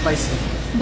পাইছে।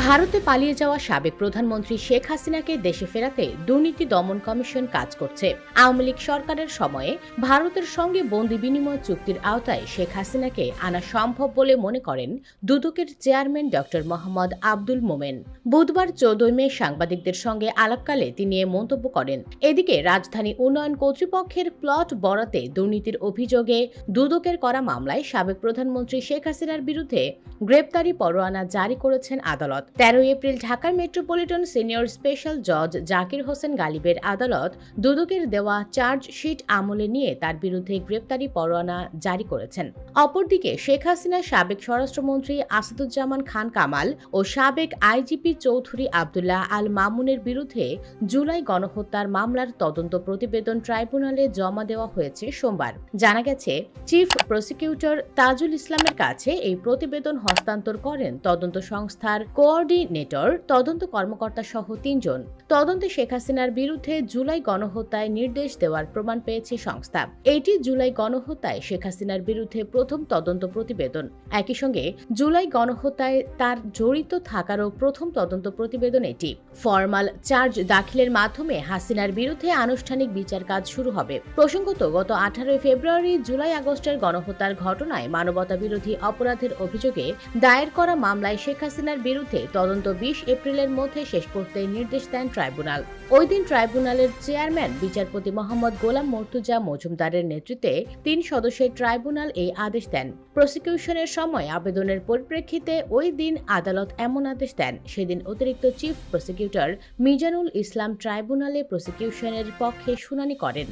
ভারতে পালিয়ে যাওয়া সাবেক প্রধানমন্ত্রী শেখ হাসিনাকে দেশে ফেরাতে দুর্নীতি দমন কমিশন কাজ করছে। আওয়ামী লীগ সরকারের সময়ে ভারতের সঙ্গে বন্দি বিনিময় চুক্তির আওতায় শেখ হাসিনাকে আনা সম্ভব বলে মনে করেন দুদকের চেয়ারম্যান ডক্টর মোহাম্মদ আব্দুল মোমেন। বুধবার 14 মে সাংবাদিকদের সঙ্গে আলাপকালে তিনি এ মন্তব্য করেন। এদিকে রাজধানী উন্নয়ন কর্তৃপক্ষের প্লট বরাতে দুর্নীতির অভিযোগে দুদকের করা মামলায় সাবেক প্রধানমন্ত্রী শেখ হাসিনার বিরুদ্ধে গ্রেপ্তারি পরোয়ানা জারি করেছেন আদালত। 13 এপ্রিল ঢাকার মেট্রোপলিটন সিনিয়র স্পেশাল জজ জাকির হোসেন গালিবের আদালত দুদকের দেওয়া চার্জশিট আমলে নিয়ে তার বিরুদ্ধে গ্রেপ্তারি পরোয়ানা জারি করেছেন। অপরদিকে শেখ হাসিনার সাবেক স্বরাষ্ট্রমন্ত্রী আসাদুজ্জামান খান কামাল ও সাবেক আইজিপি চৌধুরী আব্দুল্লাহ আল মামুনের বিরুদ্ধে জুলাই গণহত্যার মামলার তদন্ত প্রতিবেদন ট্রাইব্যুনালে জমা দেওয়া হয়েছে সোমবার। জানা গেছে, চিফ প্রসিকিউটর তাজুল ইসলামের কাছে এই প্রতিবেদন হস্তান্তর করেন তদন্ত সংস্থার কোঅর্ডিনেটর, তদন্ত কর্মকর্তা সহ 3 জন। তদন্তে শেখ হাসিনার বিরুদ্ধে জুলাই গণহত্যায় নির্দেশ দেওয়ার প্রমাণ পেয়েছে সংস্থা। এটি জুলাই গণহত্যায় শেখ হাসিনার বিরুদ্ধে প্রথম তদন্ত প্রতিবেদন। একই সঙ্গে জুলাই গণহত্যায় তার জড়িত থাকারও প্রথম তদন্ত প্রতিবেদন এটি। ফরমাল চার্জ দাখিলের মাধ্যমে হাসিনার বিরুদ্ধে আনুষ্ঠানিক বিচার কাজ শুরু হবে। প্রসঙ্গত, গত 18 ফেব্রুয়ারি জুলাই আগস্টের গণহত্যার ঘটনায় মানবতাবিরোধী অপরাধের অভিযোগে দায়ের করা মামলায় শেখ হাসিনার বিরুদ্ধে তদন্ত 20 এপ্রিলের মধ্যে শেষ করতে নির্দেশ দেন ট্রাইব্যুনাল। ওই দিন ট্রাইব্যুনালের চেয়ারম্যান বিচারপতি মোহাম্মদ গোলাম মর্তুজা মজুমদারের নেতৃত্বে 3 সদস্যের ট্রাইব্যুনাল এই আদেশ দেন। প্রসিকিউশনের সময় আবেদনের পরিপ্রেক্ষিতে ওই দিন আদালত এমন আদেশ দেন। সেদিন অতিরিক্ত চিফ প্রসিকিউটর মিজানুল ইসলাম ট্রাইব্যুনালে প্রসিকিউশনের পক্ষে শুনানি করেন।